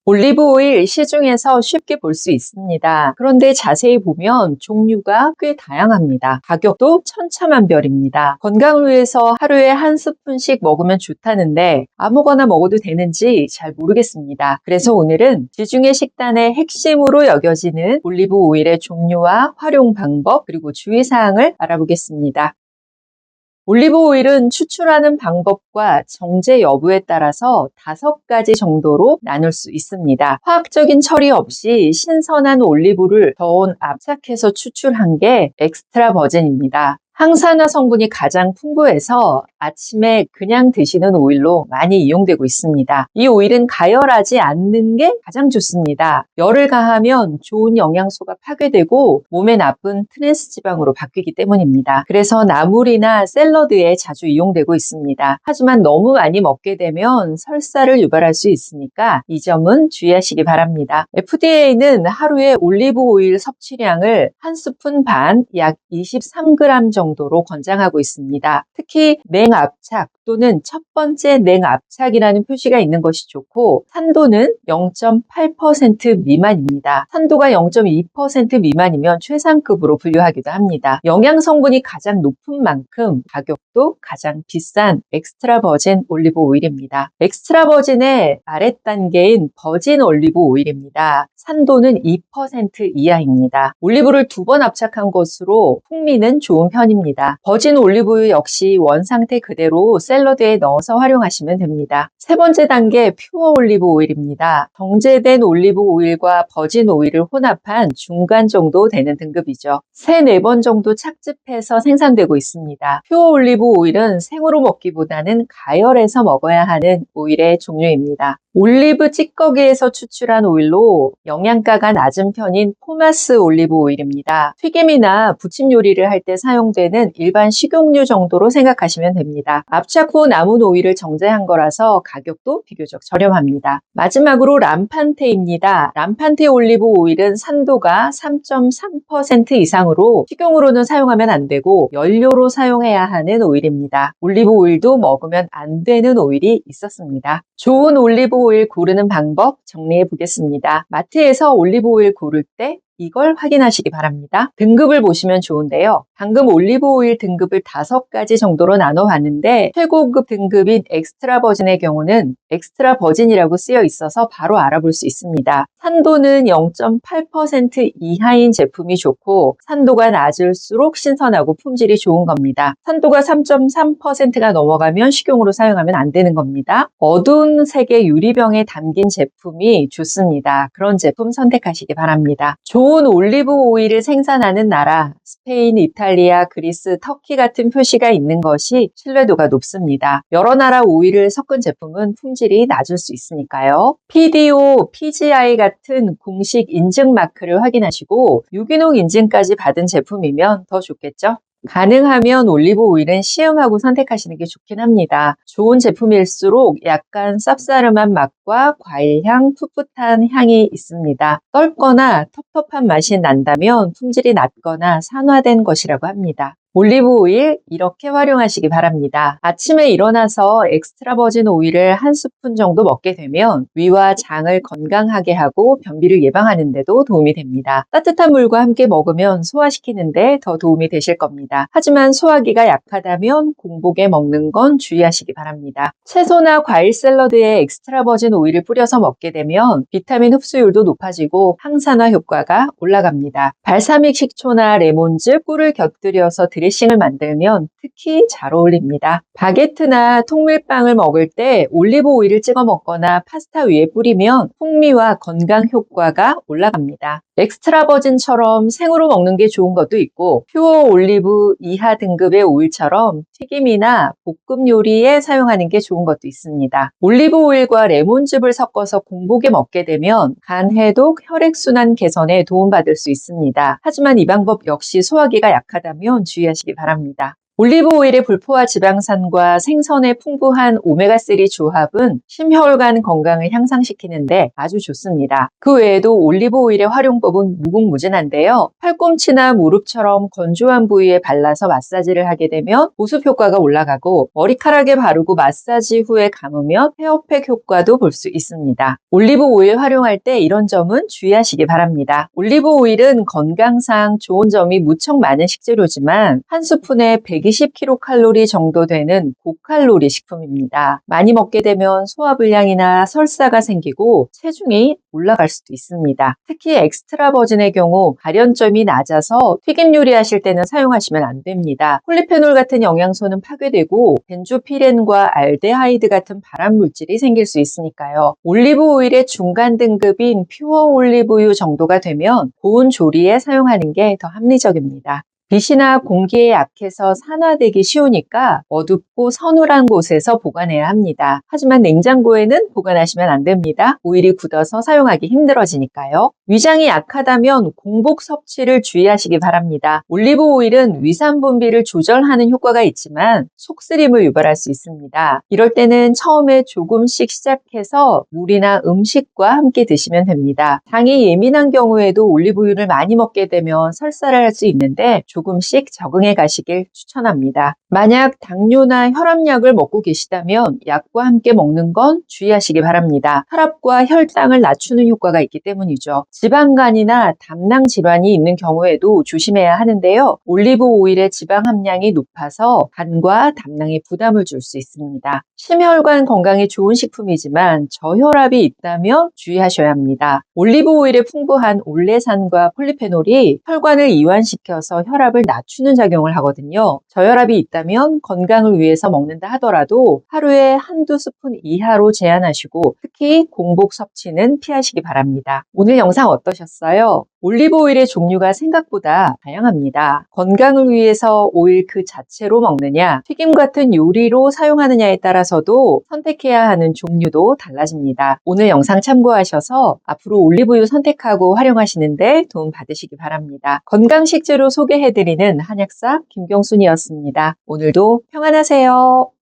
올리브 오일 시중에서 쉽게 볼 수 있습니다. 그런데 자세히 보면 종류가 꽤 다양합니다. 가격도 천차만별입니다. 건강을 위해서 하루에 한 스푼씩 먹으면 좋다는데 아무거나 먹어도 되는지 잘 모르겠습니다. 그래서 오늘은 지중해 식단의 핵심으로 여겨지는 올리브 오일의 종류와 활용 방법 그리고 주의사항을 알아보겠습니다. 올리브 오일은 추출하는 방법과 정제 여부에 따라서 5가지 정도로 나눌 수 있습니다. 화학적인 처리 없이 신선한 올리브를 저온 압착해서 추출한 게 엑스트라 버진입니다. 항산화 성분이 가장 풍부해서 아침에 그냥 드시는 오일로 많이 이용되고 있습니다. 이 오일은 가열하지 않는 게 가장 좋습니다. 열을 가하면 좋은 영양소가 파괴되고 몸에 나쁜 트랜스 지방으로 바뀌기 때문입니다. 그래서 나물이나 샐러드에 자주 이용되고 있습니다. 하지만 너무 많이 먹게 되면 설사를 유발할 수 있으니까 이 점은 주의하시기 바랍니다. FDA는 하루에 올리브 오일 섭취량을 한 스푼 반, 약 23g 정도로 권장하고 있습니다. 특히 냉압착 또는 첫 번째 냉압착이라는 표시가 있는 것이 좋고 산도는 0.8% 미만입니다. 산도가 0.2% 미만이면 최상급으로 분류하기도 합니다. 영양 성분이 가장 높은 만큼 가격도 가장 비싼 엑스트라 버진 올리브 오일입니다. 엑스트라 버진의 아랫단계인 버진 올리브 오일입니다. 산도는 2% 이하입니다. 올리브를 2번 압착한 것으로 풍미는 좋은 편입니다. 버진 올리브유 역시 원상태 그대로 샐러드에 넣어서 활용하시면 됩니다. 세 번째 단계 퓨어 올리브 오일입니다. 정제된 올리브 오일과 버진 오일을 혼합한 중간 정도 되는 등급이죠. 3-4번 정도 착즙해서 생산되고 있습니다. 퓨어 올리브 오일은 생으로 먹기보다는 가열해서 먹어야 하는 오일의 종류입니다. 올리브 찌꺼기에서 추출한 오일로 영양가가 낮은 편인 포마스 올리브 오일입니다. 튀김이나 부침 요리를 할 때 사용되는 일반 식용유 정도로 생각하시면 됩니다. 압착 후 남은 오일을 정제한 거라서 가격도 비교적 저렴합니다. 마지막으로 람판테입니다. 람판테 올리브 오일은 산도가 3.3% 이상으로 식용으로는 사용하면 안 되고 연료로 사용해야 하는 오일입니다. 올리브 오일도 먹으면 안 되는 오일이 있었습니다. 좋은 올리브 오일 고르는 방법 정리해 보겠습니다. 마트에서 올리브 오일 고를 때 이걸 확인하시기 바랍니다. 등급을 보시면 좋은데요. 방금 올리브 오일 등급을 5가지 정도로 나눠봤는데 최고급 등급인 엑스트라 버진의 경우는 엑스트라 버진이라고 쓰여 있어서 바로 알아볼 수 있습니다. 산도는 0.8% 이하인 제품이 좋고 산도가 낮을수록 신선하고 품질이 좋은 겁니다. 산도가 3.3%가 넘어가면 식용으로 사용하면 안 되는 겁니다. 어두운 색의 유리병에 담긴 제품이 좋습니다. 그런 제품 선택하시기 바랍니다. 좋은 올리브 오일을 생산하는 나라, 스페인, 이탈리아, 그리스, 터키 같은 표시가 있는 것이 신뢰도가 높습니다. 여러 나라 오일을 섞은 제품은 품질이 낮을 수 있으니까요. PDO, PGI 같은 공식 인증 마크를 확인하시고 유기농 인증까지 받은 제품이면 더 좋겠죠? 가능하면 올리브 오일은 시음하고 선택하시는 게 좋긴 합니다. 좋은 제품일수록 약간 쌉싸름한 맛과 과일향, 풋풋한 향이 있습니다. 떫거나 텁텁한 맛이 난다면 품질이 낮거나 산화된 것이라고 합니다. 올리브 오일 이렇게 활용하시기 바랍니다. 아침에 일어나서 엑스트라 버진 오일을 한 스푼 정도 먹게 되면 위와 장을 건강하게 하고 변비를 예방하는 데도 도움이 됩니다. 따뜻한 물과 함께 먹으면 소화시키는 데 더 도움이 되실 겁니다. 하지만 소화기가 약하다면 공복에 먹는 건 주의하시기 바랍니다. 채소나 과일 샐러드에 엑스트라 버진 오일을 뿌려서 먹게 되면 비타민 흡수율도 높아지고 항산화 효과가 올라갑니다. 발사믹 식초나 레몬즙, 꿀을 곁들여서 드레싱을 만들면 특히 잘 어울립니다. 바게트나 통밀빵을 먹을 때 올리브 오일을 찍어 먹거나 파스타 위에 뿌리면 풍미와 건강 효과가 올라갑니다. 엑스트라 버진처럼 생으로 먹는 게 좋은 것도 있고 퓨어 올리브 이하 등급의 오일처럼 튀김이나 볶음 요리에 사용하는 게 좋은 것도 있습니다. 올리브 오일과 레몬즙을 섞어서 공복에 먹게 되면 간 해독, 혈액순환 개선에 도움받을 수 있습니다. 하지만 이 방법 역시 소화기가 약하다면 주의하시기 바랍니다. 올리브 오일의 불포화 지방산과 생선의 풍부한 오메가3 조합은 심혈관 건강을 향상시키는데 아주 좋습니다. 그 외에도 올리브 오일의 활용법은 무궁무진한데요. 팔꿈치나 무릎처럼 건조한 부위에 발라서 마사지를 하게 되면 보습 효과가 올라가고, 머리카락에 바르고 마사지 후에 감으면 헤어팩 효과도 볼 수 있습니다. 올리브 오일 활용할 때 이런 점은 주의하시기 바랍니다. 올리브 오일은 건강상 좋은 점이 무척 많은 식재료지만 한 스푼에 120kcal 정도 되는 고칼로리 식품입니다. 많이 먹게 되면 소화불량이나 설사가 생기고 체중이 올라갈 수도 있습니다. 특히 엑스트라 버진의 경우 발연점이 낮아서 튀김 요리하실 때는 사용하시면 안 됩니다. 폴리페놀 같은 영양소는 파괴되고 벤조피렌과 알데하이드 같은 발암물질이 생길 수 있으니까요. 올리브 오일의 중간 등급인 퓨어 올리브유 정도가 되면 고온 조리에 사용하는 게 더 합리적입니다. 빛이나 공기에 약해서 산화되기 쉬우니까 어둡고 서늘한 곳에서 보관해야 합니다. 하지만 냉장고에는 보관하시면 안 됩니다. 오일이 굳어서 사용하기 힘들어지니까요. 위장이 약하다면 공복 섭취를 주의하시기 바랍니다. 올리브 오일은 위산 분비를 조절하는 효과가 있지만 속쓰림을 유발할 수 있습니다. 이럴 때는 처음에 조금씩 시작해서 물이나 음식과 함께 드시면 됩니다. 당이 예민한 경우에도 올리브유를 많이 먹게 되면 설사를 할 수 있는데 조금씩 적응해 가시길 추천합니다. 만약 당뇨나 혈압약을 먹고 계시다면 약과 함께 먹는 건 주의하시기 바랍니다. 혈압과 혈당을 낮추는 효과가 있기 때문이죠. 지방간이나 담낭 질환이 있는 경우에도 조심해야 하는데요. 올리브 오일의 지방 함량이 높아서 간과 담낭에 부담을 줄 수 있습니다. 심혈관 건강에 좋은 식품이지만 저혈압이 있다면 주의하셔야 합니다. 올리브 오일에 풍부한 올레산과 폴리페놀이 혈관을 이완시켜서 혈압을 낮추는 작용을 하거든요. 저혈압이 있다면 건강을 위해서 먹는다 하더라도 하루에 한두 스푼 이하로 제한하시고, 특히 공복 섭취는 피하시기 바랍니다. 오늘 영상 어떠셨어요? 올리브 오일의 종류가 생각보다 다양합니다. 건강을 위해서 오일 그 자체로 먹느냐, 튀김 같은 요리로 사용하느냐에 따라서도 선택해야 하는 종류도 달라집니다. 오늘 영상 참고하셔서 앞으로 올리브유 선택하고 활용하시는데 도움 받으시기 바랍니다. 건강 식재료 소개해드리는 한약사 김경순이었습니다. 오늘도 평안하세요.